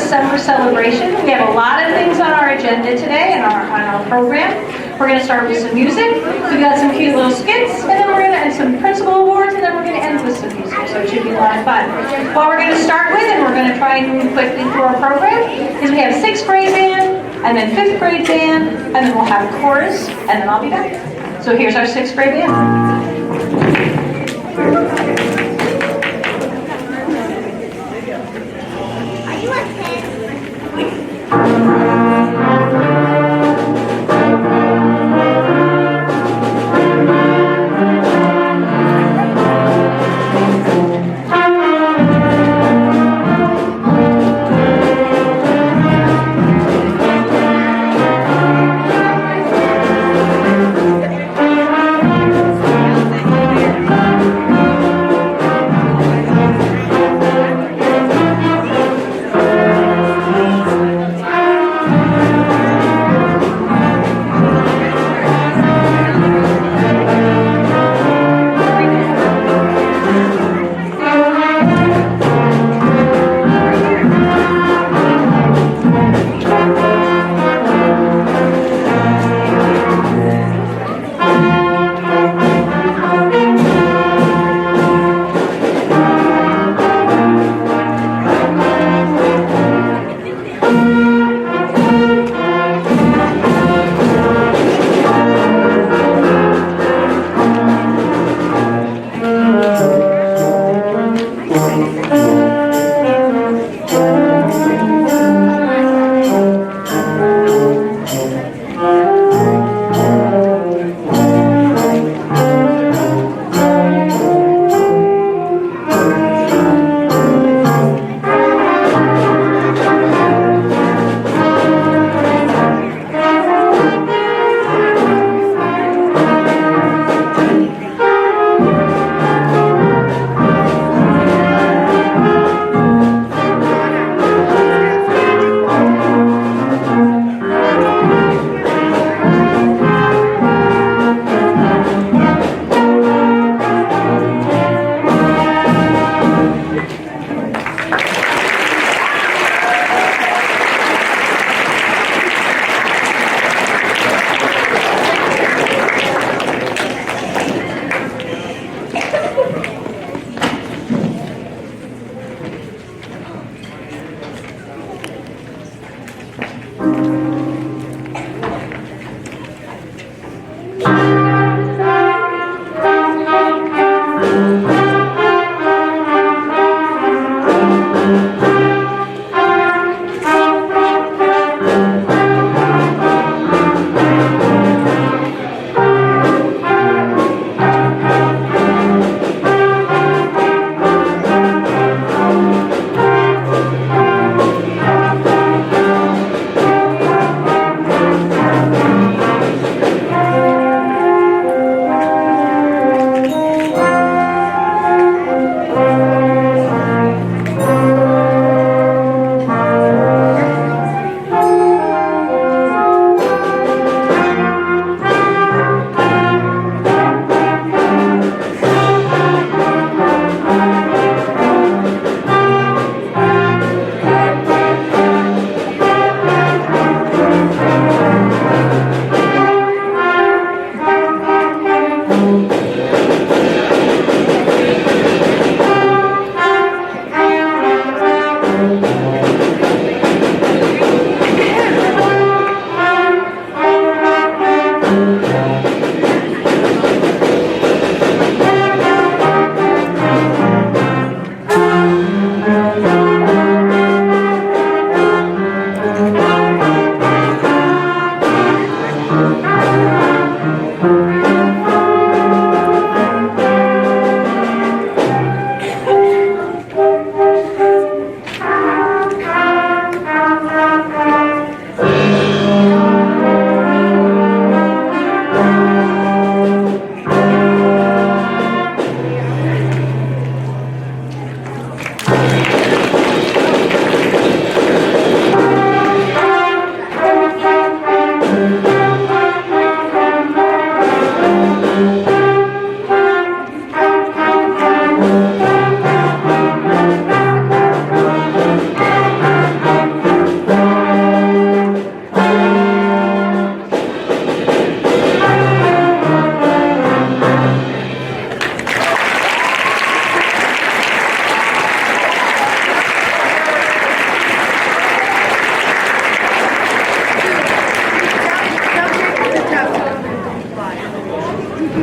December celebration. We have a lot of things on our agenda today and on our program. We're going to start with some music. We've got some cute little skits, and then we're going to end some principal awards, and then we're going to end with some music. So it should be a lot of fun. What we're going to start with, and we're going to try and move quickly through our program, is we have 6th grade band, and then 5th grade band, and then we'll have a chorus, and then I'll be back. So here's our 6th grade band.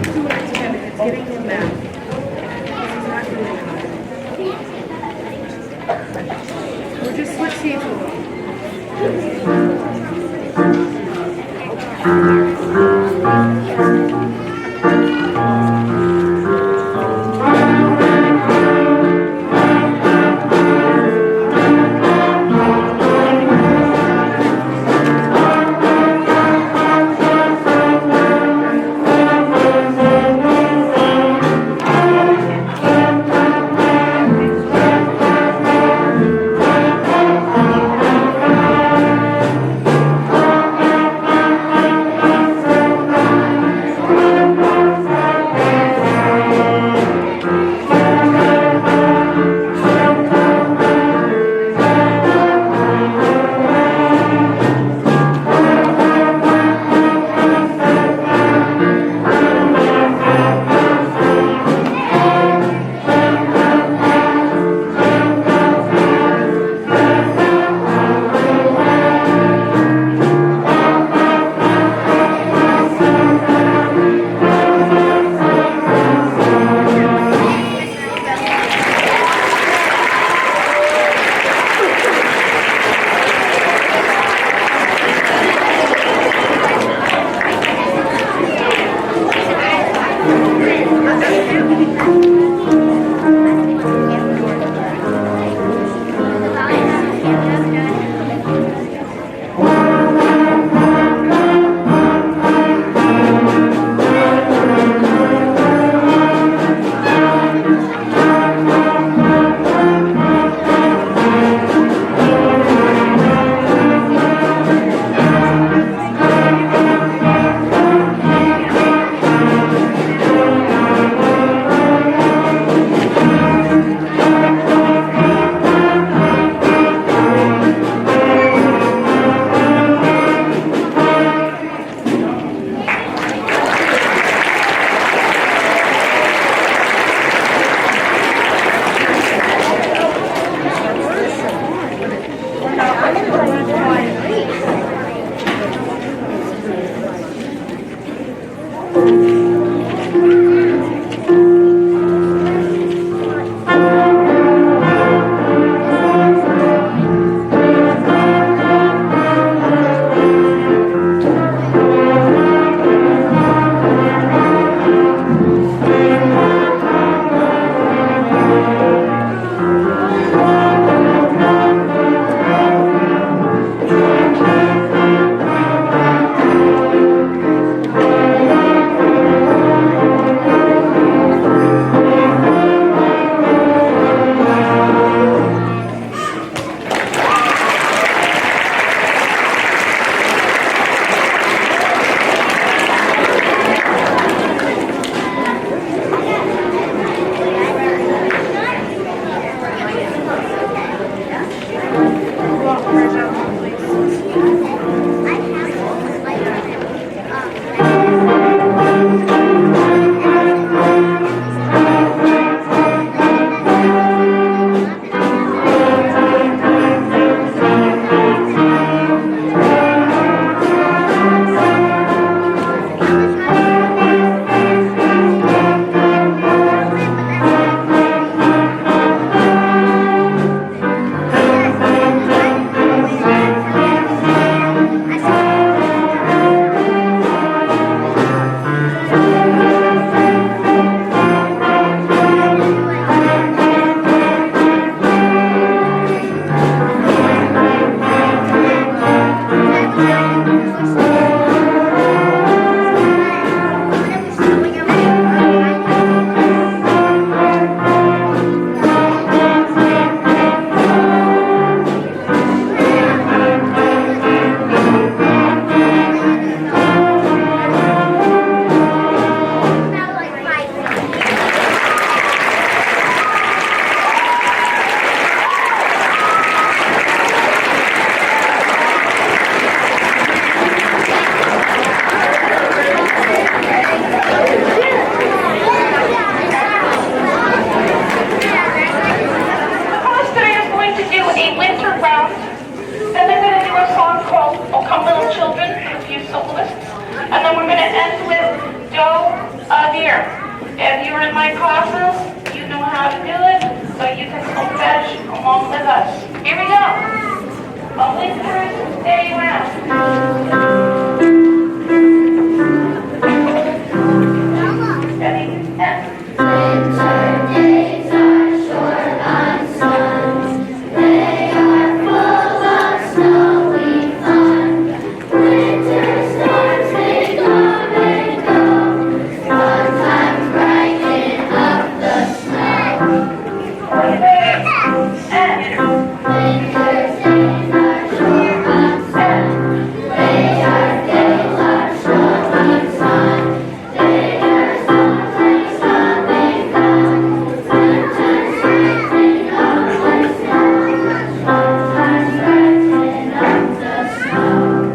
It's getting him back. He's not doing it. We'll just switch seats a in my classes, you know how to do it, so you can fetch along with us. Here we go. Only through day round. Ready? And Winter days are short on sun. They are full of snowy fun. Winter storms may come and go, sometimes brighten up the snow. and Winter's days are short on sun. They are days of showing sun. They are storms may come and go, sometimes brighten up the snow. Sometimes brighten up the snow.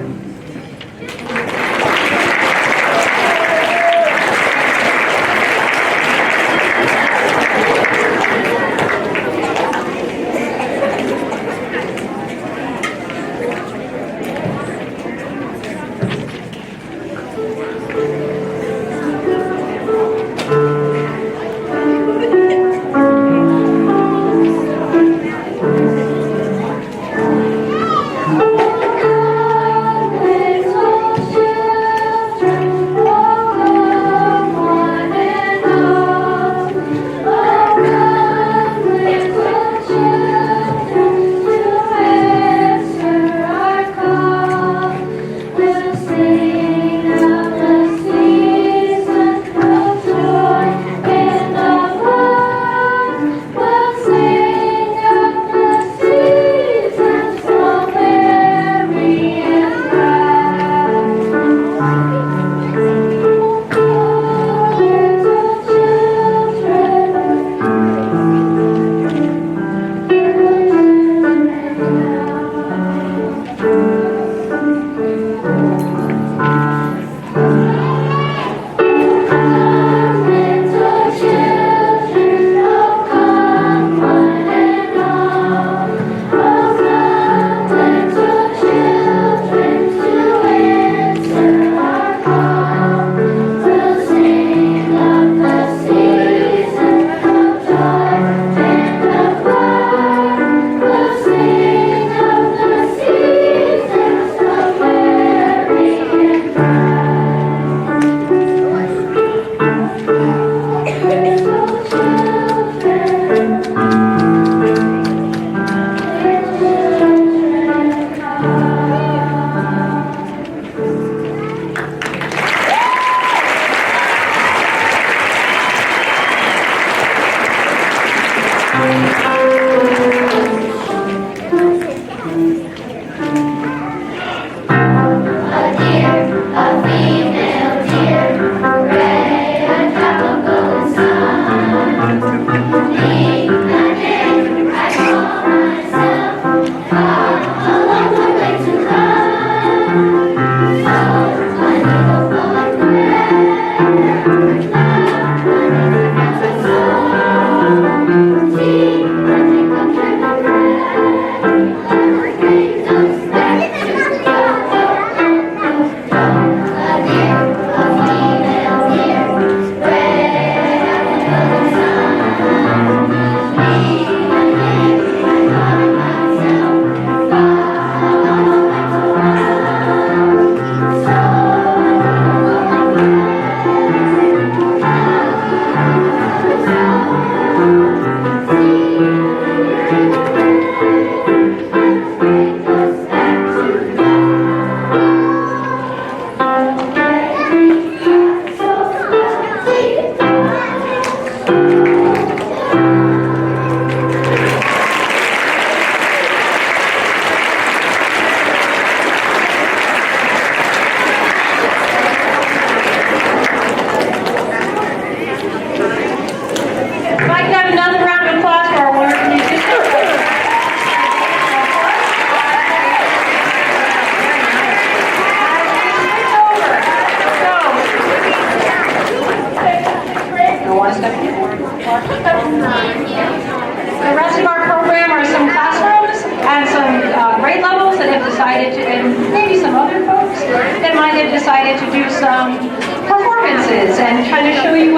The rest of our program are some classrooms and some grade levels that have decided to, and maybe some other folks that might have decided to do some performances and kind of show you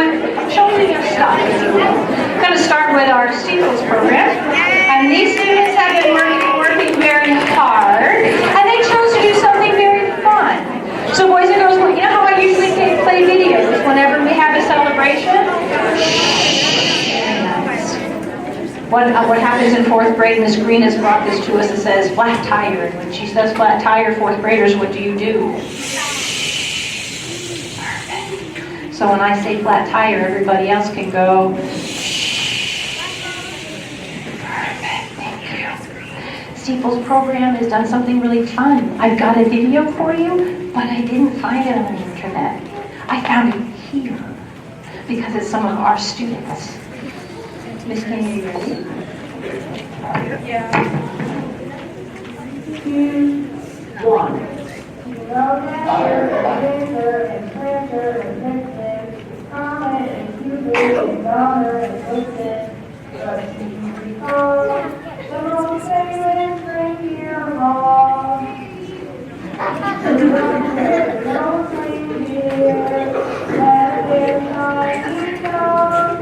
your stop it. I'm going to start with our Steeples program. And these students have been working very hard. And they chose to do something very fun. So boys and girls, you know how I usually play videos whenever we have a celebration? What happens in fourth grade, Miss Green has brought this to us. It says flat tire. And when she says flat tire, fourth graders, what do you do? Perfect. So when I say flat tire, everybody else can go. Perfect. Thank you. Steeples program has done something really fun. I've got a video for you, but I didn't find it on the internet. I found it here because it's some of our students. Miss Kane, you ready? Yeah. 2, 1. And planter and Princeton, Comet and Cupid and Donner and Clifton, but do you recall the most favorite and spring year of all? No reindeer, that their tiny dog.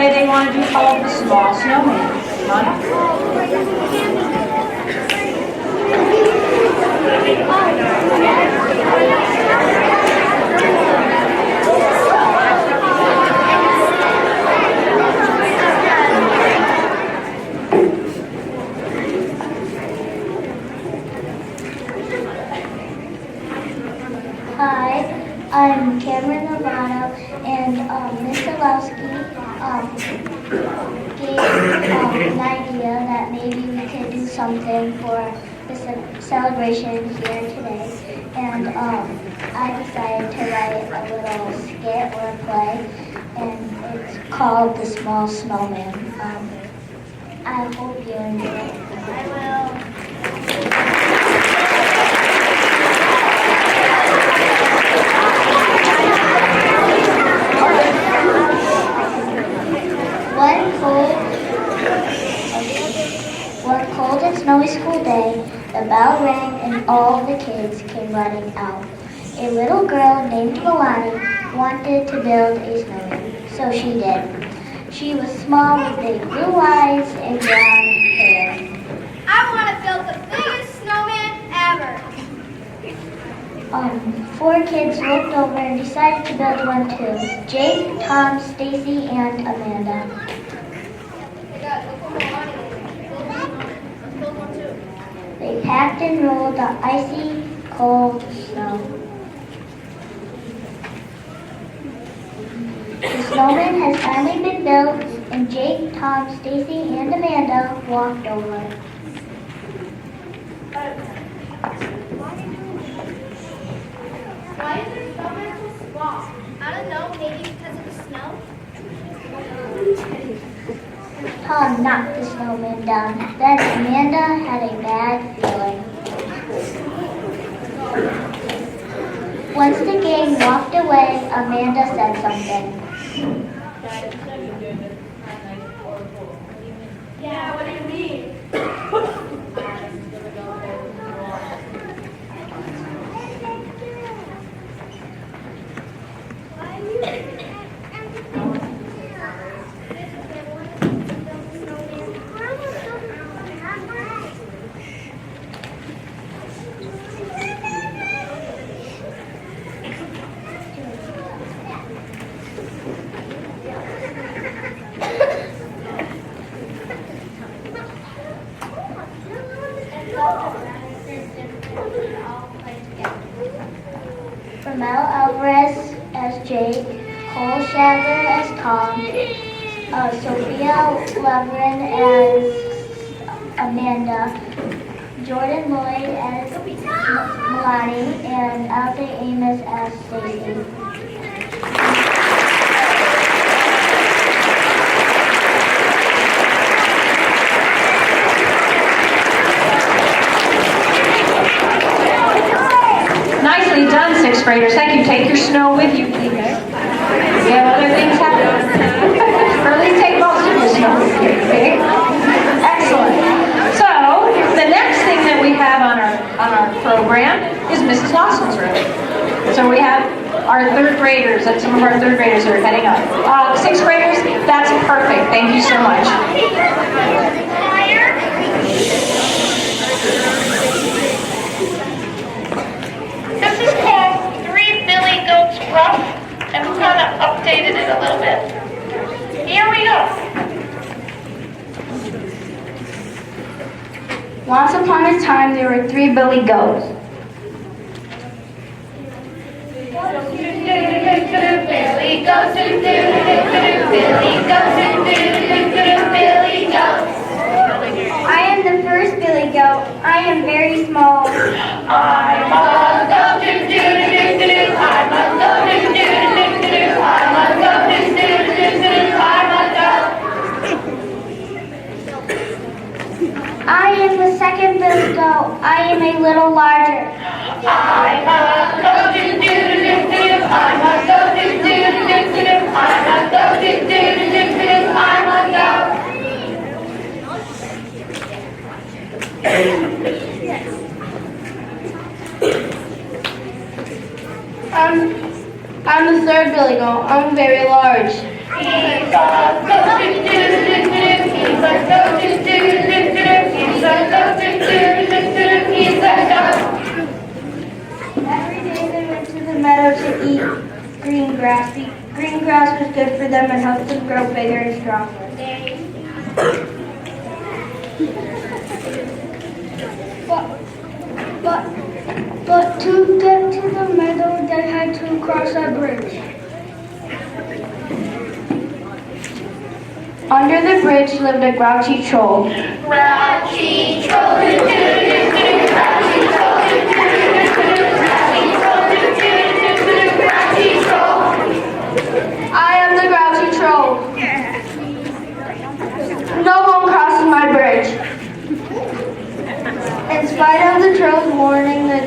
They want to do called the Small Snowman. Come on. Hi, I'm Cameron Lovato, and Ms. Olowski gave an idea that maybe we could do something for this celebration here today. And I decided to write a little skit or play, and it's called The Small Snowman. I hope you enjoy it. I will. One cold and snowy school day, the bell rang and all the kids came running out. A little girl named Milani wanted to build a snowman, so she did. She was small with big blue eyes and brown hair. I want to build the biggest snowman ever. 4 kids looked over and decided to build one too. Jake, Tom, Stacy, and Amanda. They packed and rolled the icy, cold snow. The snowman has finally been built, and Jake, Tom, Stacy, and Amanda walked over. Why is their snowman so small? I don't know, maybe because of the snow? Tom knocked the snowman down. Then Amanda had a bad feeling. Amanda said something. Yeah, what do you mean? Ramel Alvarez as Jake, Cole Shadler as Tom, Sophia Levin as Amanda, Jordan Lloyd as Melanie, and Alfie Amos as Stacy. Nicely done, sixth graders. Thank you. Take your snow with you, please. You have other things happening. Or at least take most of your snow with you, okay? Excellent. So, the next thing that we have on our program is Mrs. Lawson's room. So we have our third graders, and some of our third graders are heading up. Sixth graders, that's perfect. Thank you so much. This is called Three Billy Goats Rough, and we kind of updated it a little bit. Here we go. Once upon a time, there were 3 billy goats. Billy goats, Billy goats, Billy goats. I am the first billy goat. I am very small. I'm a goat, I'm a goat, I'm a goat, I'm a goat. I am the second billy goat. I am a little larger. I'm a goat, I'm a goat, I'm a goat, I'm a goat. I'm the third billy goat. I'm very large. He's a goat, he's a goat, he's a goat, he's a goat. Every day they went to the meadow to eat green grass. The green grass was good for them and helped them grow bigger and stronger. But to get to the meadow, they had to cross a bridge. Under the bridge lived a grouchy troll. Grouchy troll, grouchy troll, grouchy troll. I am the grouchy troll. No one crosses my bridge. In spite of the troll's warning, the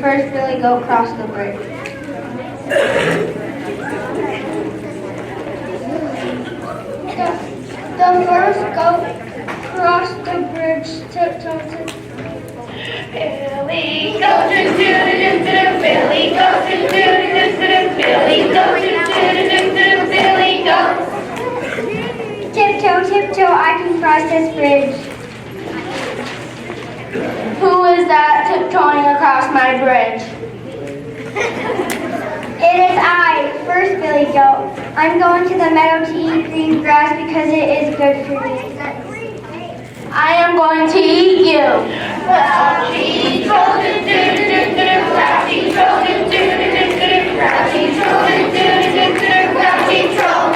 first billy goat crossed the bridge. The first goat crossed the bridge tiptoe. Billy goat, Billy goat, Billy goat, Billy goat. Tiptoe, tiptoe, I can cross this bridge. Who is that tiptoeing across my bridge? It is I, first billy goat. I'm going to the meadow to eat green grass because it is good for me. I am going to eat you. Grouchy troll, grouchy troll, grouchy troll, grouchy troll.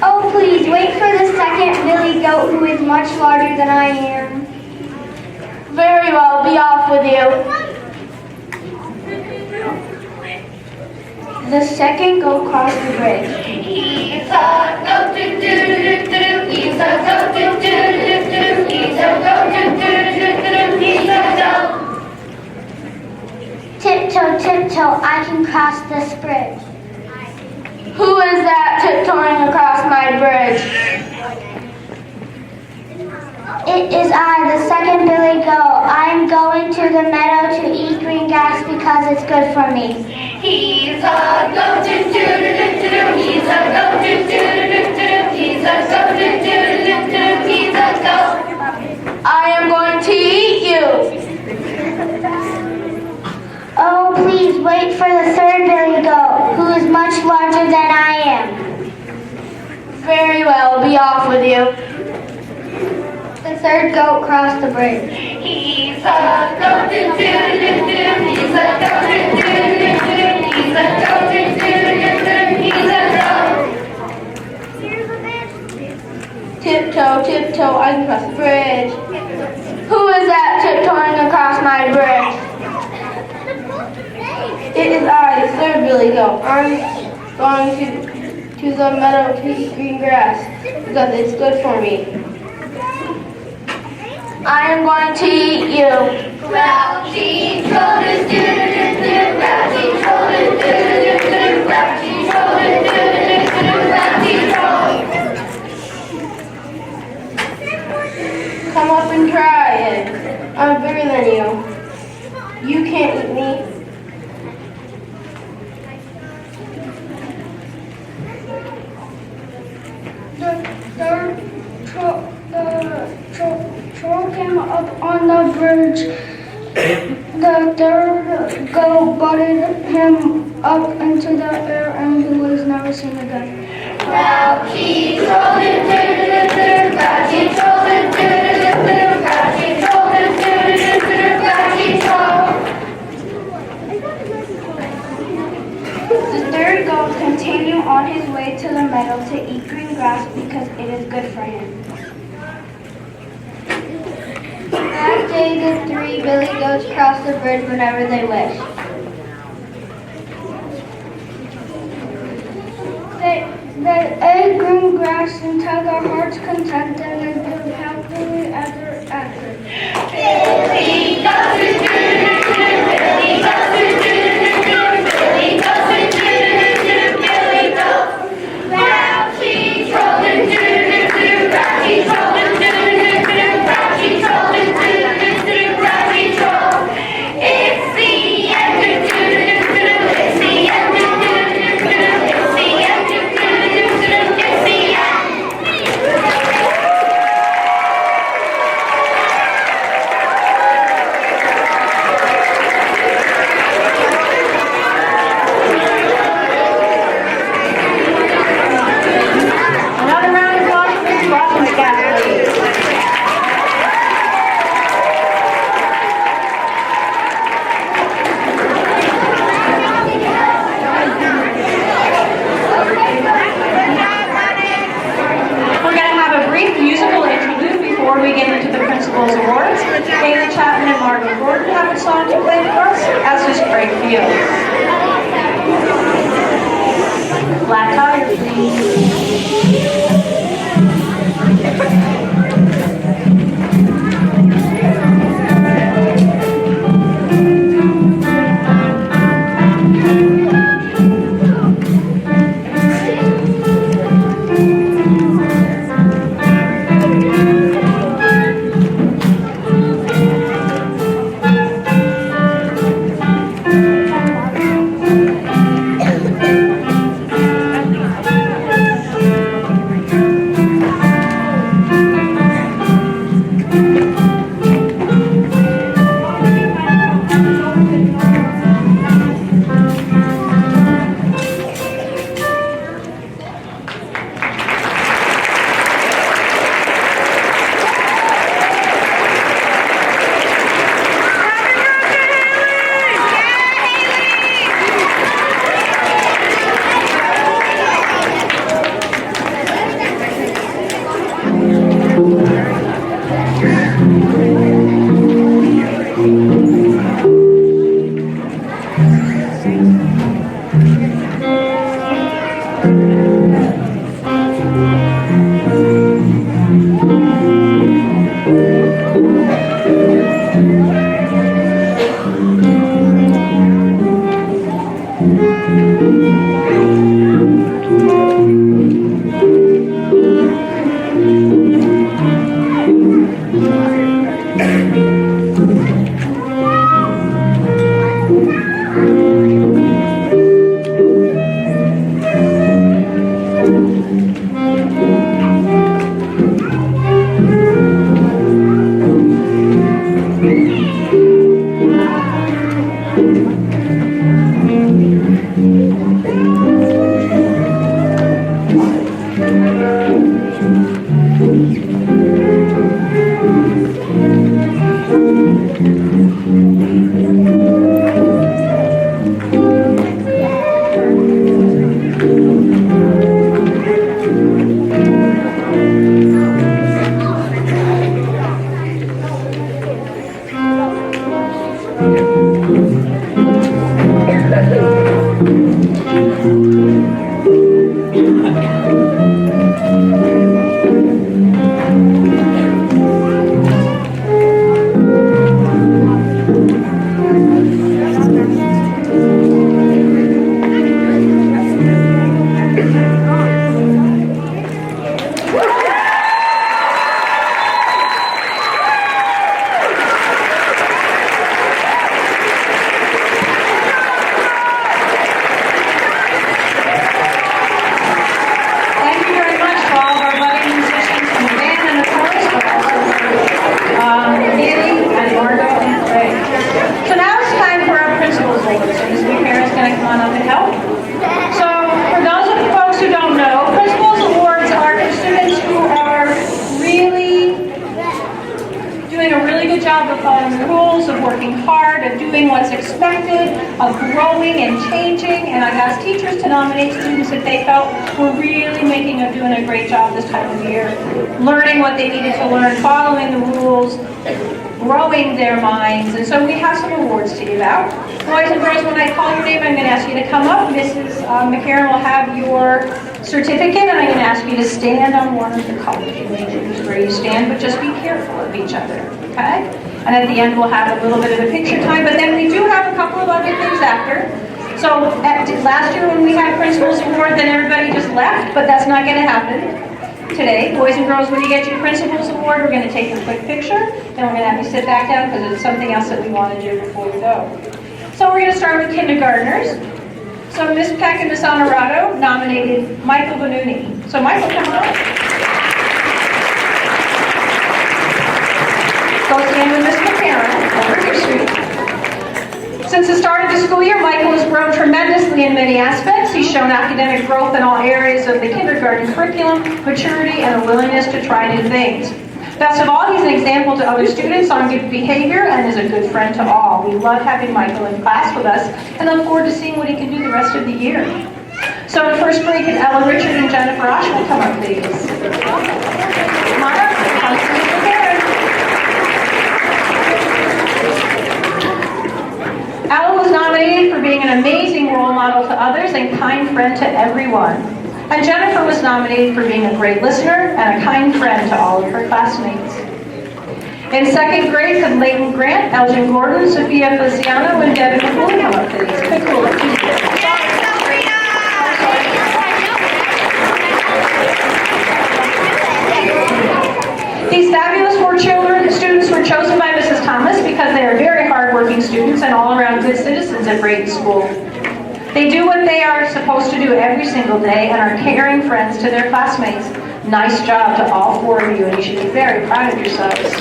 Oh, please, wait for the second billy goat who is much larger than I am. Very well, be off with you. The second goat crossed the bridge. He's a goat, he's a goat, he's a goat, he's a goat. Tiptoe, tiptoe, so I can cross this bridge. Who is that tiptoeing across my bridge? It is I, the second Billy Goat. I'm going to the meadow to eat green grass because it's good for me. He's a goat, he's a goat, he's a goat, he's a goat. I am going to eat you. Oh, please wait for the third Billy Goat, who is much larger than I am. Very well, be off with you. The third goat crossed the bridge. He's a goat, he's a goat, he's a goat, he's a goat. Tiptoe, tiptoe, I can cross the bridge. Who is that tiptoeing across my bridge? It is I, the third Billy Goat. I'm going to the meadow to eat green grass because it's good for me. I am going to eat you. Grouchy trollers, grouchy trollers, grouchy trollers, grouchy trollers. Come up and try it. I'm bigger than you. You can't eat me. The troll came up on the bridge. The third goat butted him up into the air and he was never seen again. Grouchy trollers, grouchy trollers, grouchy trollers, grouchy trollers. The third goat continued on his way to the meadow to eat green grass because it is good for him. That day, the three Billy Goats crossed the bridge whenever they wished. They ate green grass until their hearts content and they lived happily ever after. Billy goes to Billy goes to Billy goes to Billy goes. Grouchy trollers, grouchy trollers, grouchy trollers, grouchy trollers. It's the end. It's the end. It's the end. It's the end. Another round of applause for Mrs. Ross McCaffrey. We're going to have a brief musical interlude before we get into the Principal's Awards. David Chapman and Margaret Gordon have a song to play for us, as does Craig Fields. Black Tiger, please. doing a really good job of following the rules, of working hard, of doing what's expected, of growing and changing. And I've asked teachers to nominate students if they felt were really doing a great job this time of year, learning what they needed to learn, following the rules, growing their minds. And so we have some awards to give out. Boys and girls, when I call your name, I'm going to ask you to come up. Mrs. McCarron will have your certificate, and I'm going to ask you to stand on one of the colors. You may choose where you stand, but just be careful of each other, okay? And at the end, we'll have a little bit of a picture time, but then we do have a couple of other things after. So last year when we had Principal's Award, then everybody just left, but that's not going to happen today. Boys and girls, when you get your Principal's Award, we're going to take a quick picture, then we're going to have you sit back down because it's something else that we want to do before we go. So we're going to start with kindergartners. So Miss Peck and Miss Honorado nominated Michael Benuni. So Michael, come on up. Go stand with Miss McCarron over your street. Since the start of the school year, Michael has grown tremendously in many aspects. He's shown academic growth in all areas of the kindergarten curriculum, maturity, and a willingness to try new things. Best of all, he's an example to other students on good behavior and is a good friend to all. We love having Michael in class with us and look forward to seeing what he can do the rest of the year. So in first grade, can Ella Richard and Jennifer Oshel come up, please? Come on up. Come to Miss McCarron. Ella was nominated for being an amazing role model to others and kind friend to everyone. And Jennifer was nominated for being a great listener and a kind friend to all of her classmates. In second grade, could Leighton Grant, Elgin Gordon, Sophia Feliciano, and Devin McCool come up, please? McCool. These fabulous students were chosen by Mrs. Thomas because they are very hardworking students and all-around good citizens at Brayton School. They do what they are supposed to do every single day and are caring friends to their classmates. Nice job to all four of you, and you should be very proud of yourselves. Sorry,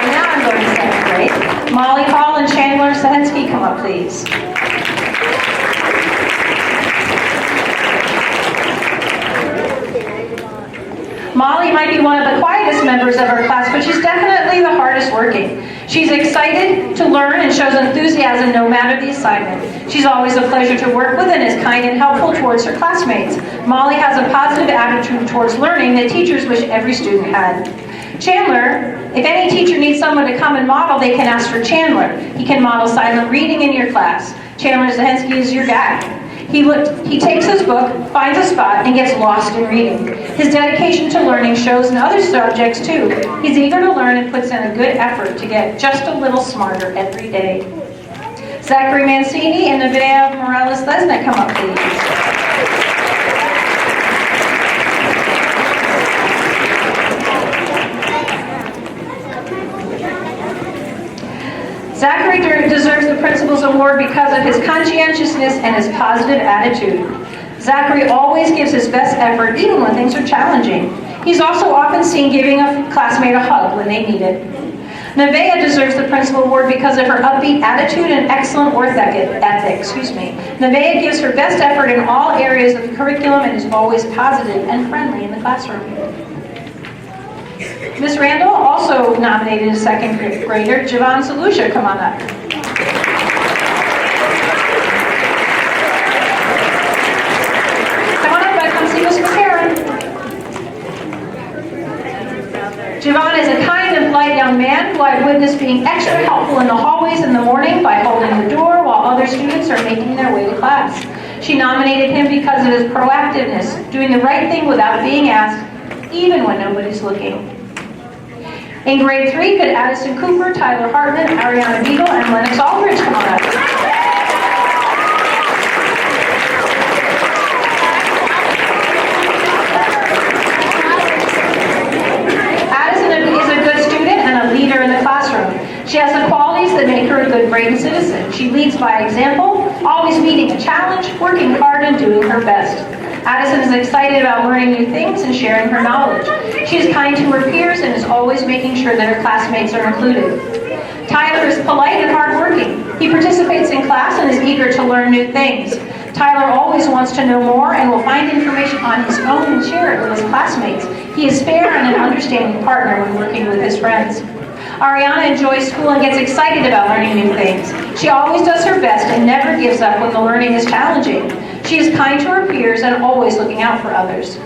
now I'm going to second grade. Molly Hall and Chandler Sahensky, come up, please. Molly might be one of the quietest members of our class, but she's definitely the hardest working. She's excited to learn and shows enthusiasm no matter the assignment. She's always a pleasure to work with and is kind and helpful towards her classmates. Molly has a positive attitude towards learning that teachers wish every student had. Chandler, if any teacher needs someone to come and model, they can ask for Chandler. He can model silent reading in your class. Chandler Zahensky is your guy. He takes his book, finds a spot, and gets lost in reading. His dedication to learning shows in other subjects too. He's eager to learn and puts in a good effort to get just a little smarter every day. Zachary Mancini and Nevaeh Morales-Lesnick, come up, please. Zachary deserves the Principal's Award because of his conscientiousness and his positive attitude. Zachary always gives his best effort even when things are challenging. He's also often seen giving a classmate a hug when they need it. Nevaeh deserves the Principal Award because of her upbeat attitude and excellent work ethic. Nevaeh gives her best effort in all areas of the curriculum and is always positive and friendly in the classroom. Ms. Randall also nominated a second grader, Javon Salusha. Come on up. Come on up, come see Ms. McCarron. Javon is a kind and polite young man who I've witnessed being extra helpful in the hallways in the morning by holding the door while other students are making their way to class. She nominated him because of his proactiveness, doing the right thing without being asked, even when nobody's looking. In grade 3, could Addison Cooper, Tyler Hartman, Ariana Beagle, and Lennox Aldridge come on up? Addison is a good student and a leader in the classroom. She has the qualities that make her a good Brayton citizen. She leads by example, always meeting a challenge, working hard, and doing her best. Addison is excited about learning new things and sharing her knowledge. She is kind to her peers and is always making sure that her classmates are included. Tyler is polite and hardworking. He participates in class and is eager to learn new things. Tyler always wants to know more and will find information on his own and share it with his classmates. He is fair and an understanding partner when working with his friends. Ariana enjoys school and gets excited about learning new things. She always does her best and never gives up when the learning is challenging. She is kind to her peers and always looking out for others.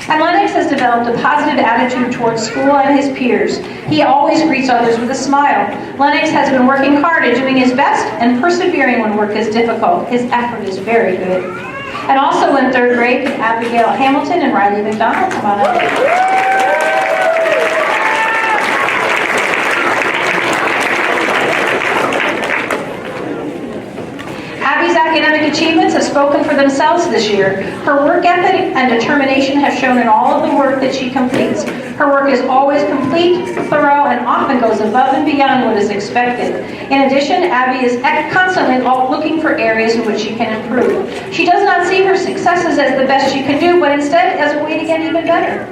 And Lennox has developed a positive attitude towards school and his peers. He always greets others with a smile. Lennox has been working hard at doing his best and persevering when work is difficult. His effort is very good. And also in third grade, Abigail Hamilton and Riley McDonald. Come on up. Abby's academic achievements have spoken for themselves this year. Her work ethic and determination have shown in all of the work that she completes. Her work is always complete, thorough, and often goes above and beyond what is expected. In addition, Abby is constantly looking for areas in which she can improve. She does not see her successes as the best she can do, but instead as a way to get even better.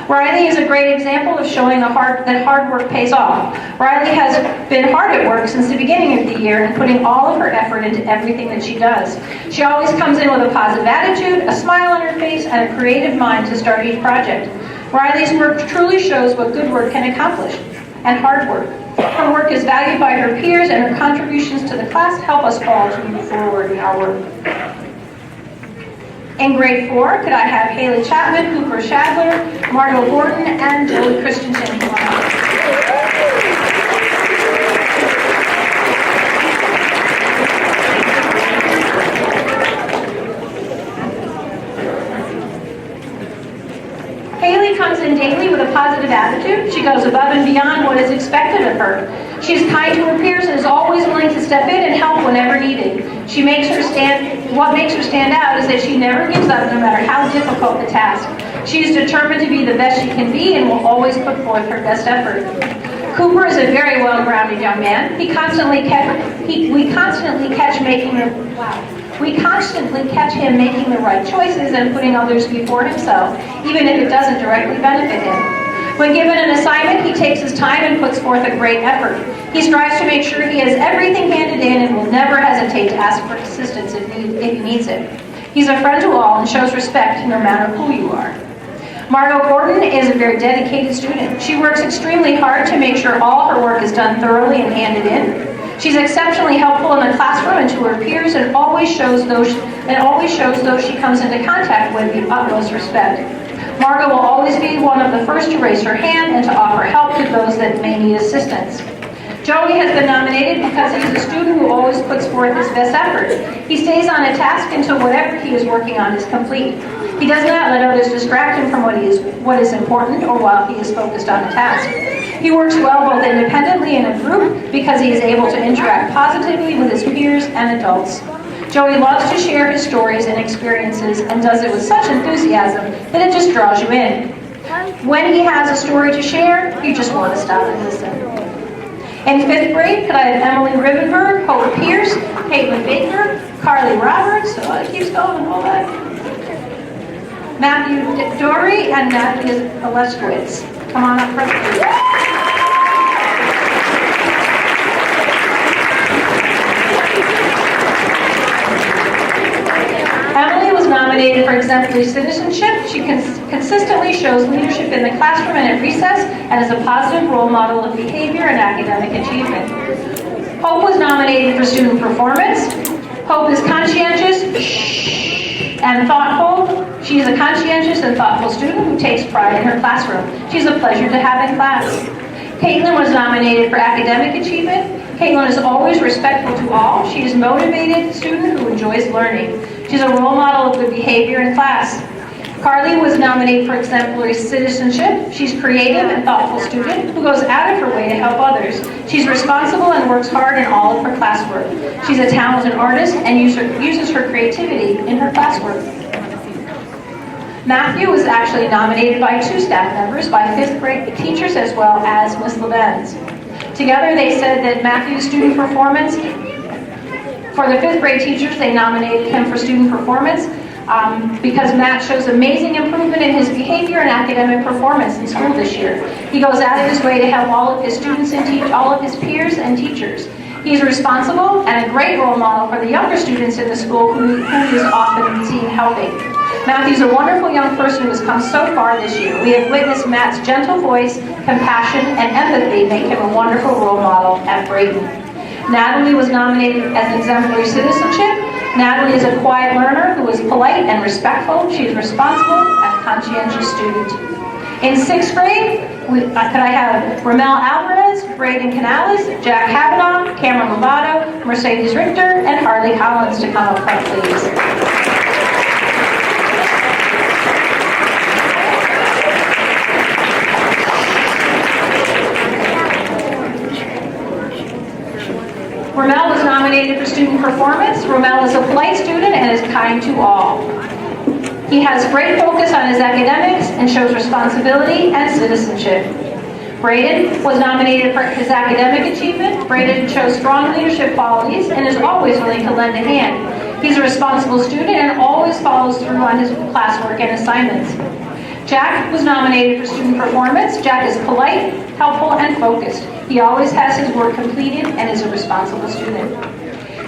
Riley is a great example of showing that hard work pays off. Riley has been hard at work since the beginning of the year and putting all of her effort into everything that she does. She always comes in with a positive attitude, a smile on her face, and a creative mind to start each project. Riley's work truly shows what good work can accomplish, and hard work. Her work is valued by her peers, and her contributions to the class help us all to move forward in our work. In grade 4, could I have Haley Chapman, Cooper Shadler, Margot Gordon, and Joey Christensen come on up. Haley comes in daily with a positive attitude. She goes above and beyond what is expected of her. She is kind to her peers and is always willing to step in and help whenever needed. What makes her stand out is that she never gives up no matter how difficult the task. She is determined to be the best she can be and will always put forth her best effort. Cooper is a very well-grounded young man. We constantly catch him making the right choices and putting others before himself, even if it doesn't directly benefit him. When given an assignment, he takes his time and puts forth a great effort. He strives to make sure he has everything handed in and will never hesitate to ask for assistance if he needs it. He's a friend to all and shows respect no matter who you are. Margot Gordon is a very dedicated student. She works extremely hard to make sure all her work is done thoroughly and handed in. She's exceptionally helpful in the classroom and to her peers and always shows those she comes into contact with the utmost respect. Margot will always be one of the first to raise her hand and to offer help to those that may need assistance. Joey has been nominated because he's a student who always puts forth his best effort. He stays on a task until whatever he is working on is complete. He does not let others distract him from what is important or while he is focused on a task. He works well both independently and in a group because he is able to interact positively with his peers and adults. Joey loves to share his stories and experiences and does it with such enthusiasm that it just draws you in. When he has a story to share, you just want to stop and listen. In 5th grade, could I have Emily Rivenberg, Hope Pierce, Caitlin Baker, Carly Roberts, so it keeps going, hold on. Matthew Dory and Matthew Aleskowitz. Come on up front, please. Emily was nominated for exemplary citizenship. She consistently shows leadership in the classroom and at recess and is a positive role model of behavior and academic achievement. Hope was nominated for student performance. Hope is conscientious and thoughtful. She is a conscientious and thoughtful student who takes pride in her classroom. She's a pleasure to have in class. Caitlin was nominated for academic achievement. Caitlin is always respectful to all. She is a motivated student who enjoys learning. She's a role model of good behavior in class. Carly was nominated for exemplary citizenship. She's a creative and thoughtful student who goes out of her way to help others. She's responsible and works hard in all of her classwork. She's a talented artist and uses her creativity in her classwork. Matthew was actually nominated by 2 staff members, by 5th grade teachers as well as Ms. Lebenz. Together they said that Matthew's student performance, for the 5th grade teachers, they nominated him for student performance because Matt shows amazing improvement in his behavior and academic performance in school this year. He goes out of his way to help all of his students and teach all of his peers and teachers. He's responsible and a great role model for the younger students in the school who he is often seen helping. Matthew's a wonderful young person who has come so far this year. We have witnessed Matt's gentle voice, compassion, and empathy make him a wonderful role model at Brayton. Natalie was nominated as an exemplary citizenship. Natalie is a quiet learner who is polite and respectful. She is responsible and a conscientious student. In 6th grade, could I have Ramel Alvarez, Brayden Canales, Jack Kavanaugh, Cameron Lovato, Mercedes Richter, and Harley Collins to come up front, please. Ramel was nominated for student performance. Ramel is a polite student and is kind to all. He has great focus on his academics and shows responsibility and citizenship. Brayden was nominated for his academic achievement. Brayden shows strong leadership qualities and is always willing to lend a hand. He's a responsible student and always follows through on his classwork and assignments. Jack was nominated for student performance. Jack is polite, helpful, and focused. He always has his work completed and is a responsible student.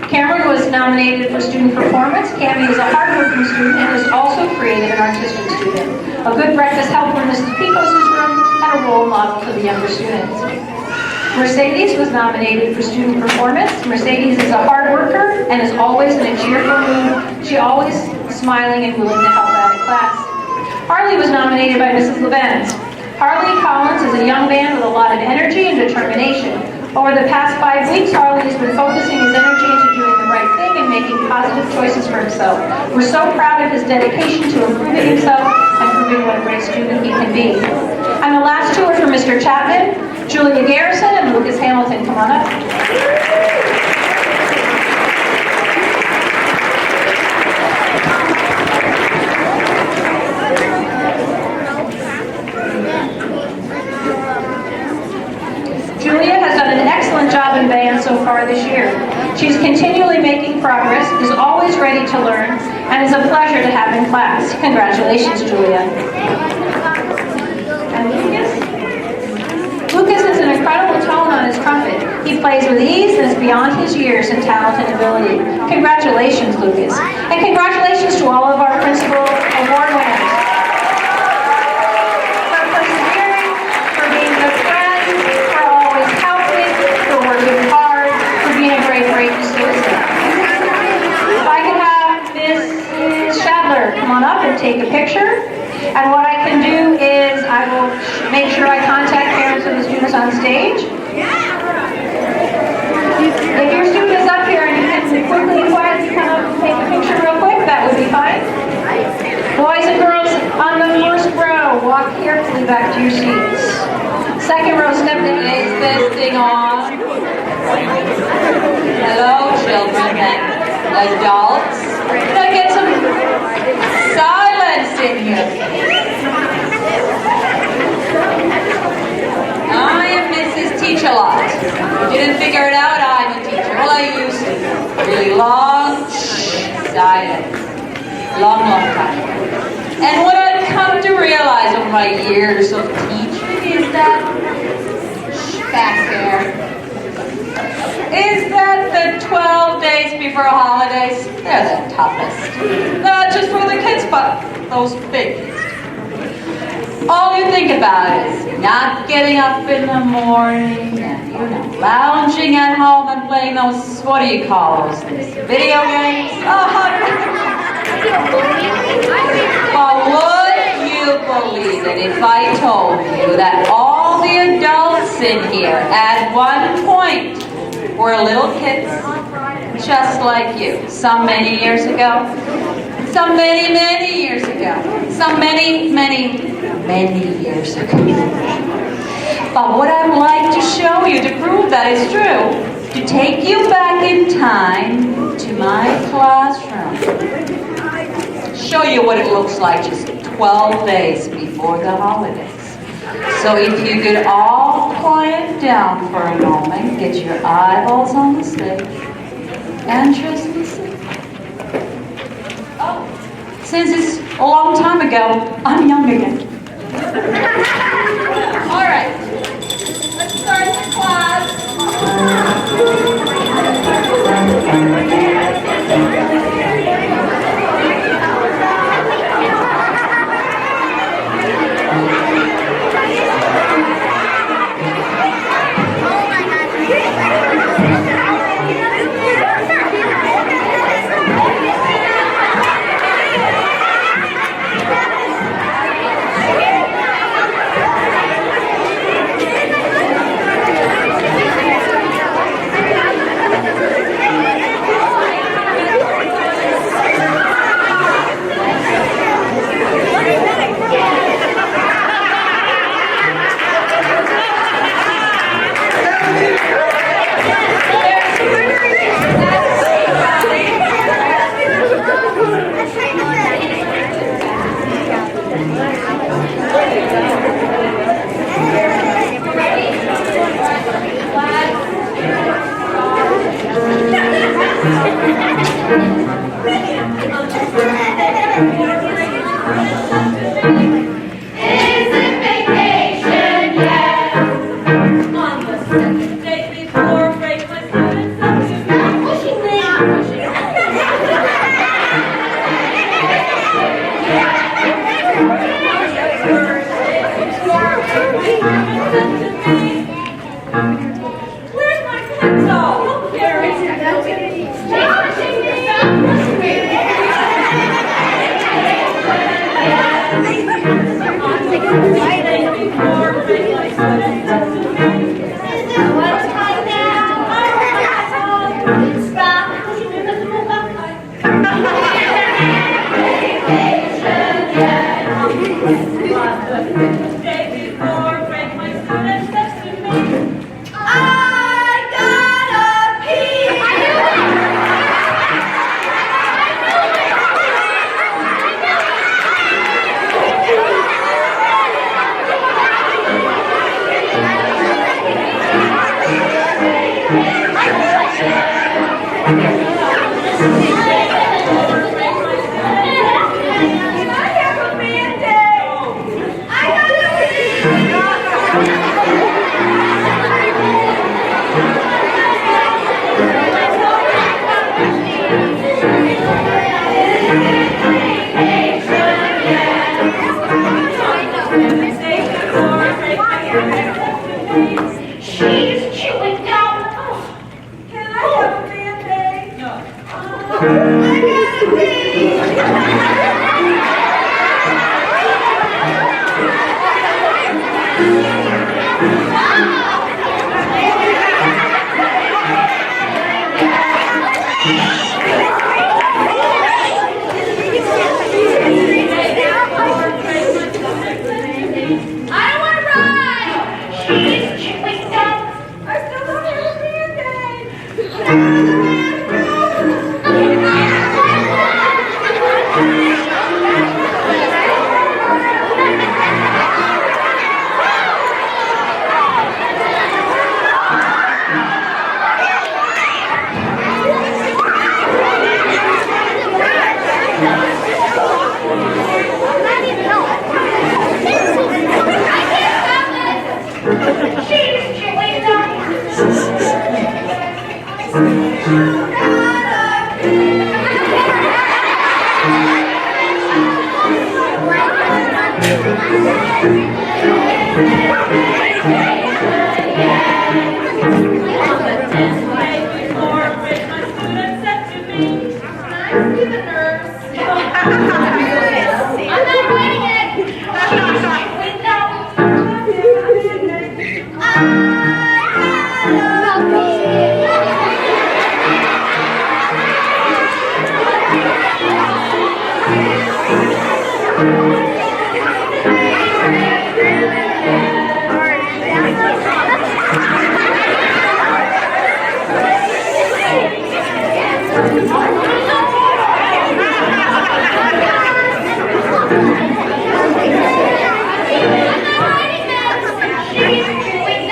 Cameron was nominated for student performance. Cammy is a hardworking student and is also creative and artistic student. A good breakfast helper in Mrs. Picos' room and a role model for the younger students. Mercedes was nominated for student performance. Mercedes is a hard worker and is always in a cheerful mood. She always smiling and willing to help out in class. Harley was nominated by Mrs. Levens. Harley Collins is a young man with a lot of energy and determination. Over the past 5 weeks, Harley has been focusing his energy into doing the right thing and making positive choices for himself. We're so proud of his dedication to improving himself and proving what a great student he can be. And the last two are for Mr. Chapman, Julia Garrison, and Lucas Hamilton. Come on up. Julia has done an excellent job in band so far this year. She's continually making progress, is always ready to learn, and is a pleasure to have in class. Congratulations, Julia. And Lucas? Lucas has an incredible tone on his trumpet. He plays with ease and is beyond his years in talent and ability. Congratulations, Lucas. And congratulations to all of our principal award winners. Come on up and take a picture. And what I can do is I will make sure I contact parents of the students on stage. If your student is up here and you can quickly and quietly come up and take a picture real quick, that would be fine. Boys and girls on the first row, walk carefully back to your seats. Second row, step in. Is this thing on? Hello, children and adults. Can I get some silence in here? I am Mrs. Teach-A-Lot. You didn't figure it out? I'm a teacher. Well, I used to. Really long, silence. Long time. And what I've come to realize over my years of teaching is that back there is that the 12 days before holidays, they're the toughest. Not just for the kids, but those big kids. All you think about is not getting up in the morning and, lounging at home and playing those, what do you call those things? Video games? Well, would you believe it if I told you that all the adults in here at one point were little kids just like you, some many years ago, some many, many years ago, some many, many, many years ago. But what I'd like to show you to prove that is true, to take you back in time to my classroom, show you what it looks like just 12 days before the holidays. So if you could all quiet down for a moment, get your eyeballs on the stage, and just listen. Oh, since it's a long time ago, I'm young again. All right, let's start the class. Where's my pencil? There it is. What's time now? Stop. Day before break, my student says to me, I gotta pee. I have a Band-Aid. I She's chewing gum. Can I have a Band-Aid? No. I want to ride. She's chewing gum. I still don't have a Band-Aid. She's chewing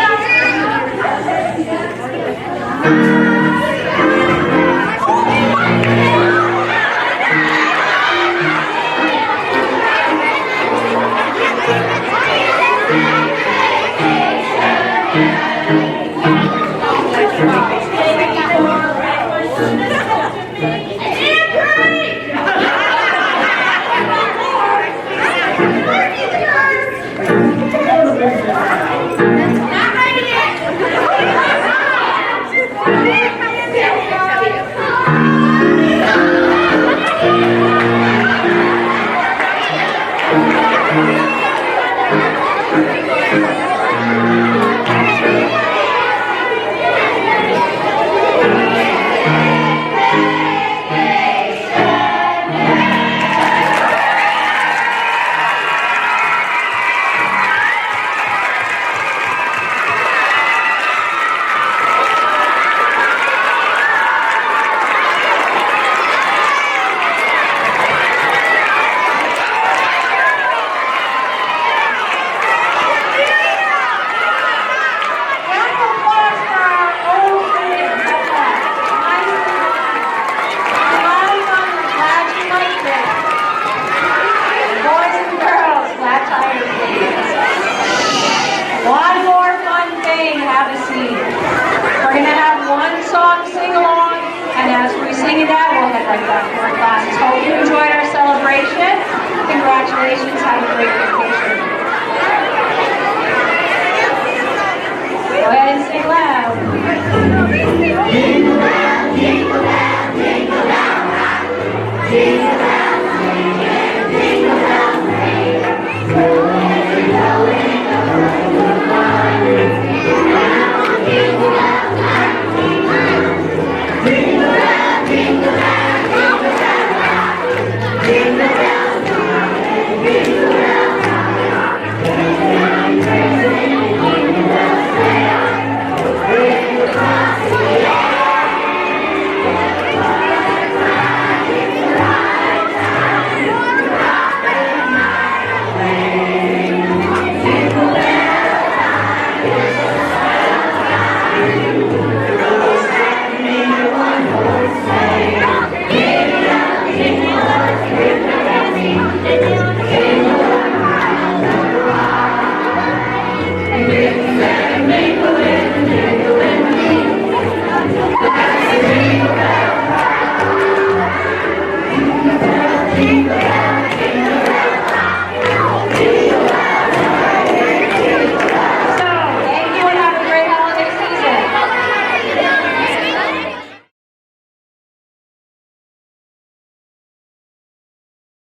gum. I'm not writing it. She's chewing like that for our classes. Hope you enjoyed our celebration. Congratulations, have a great vacation. Bye.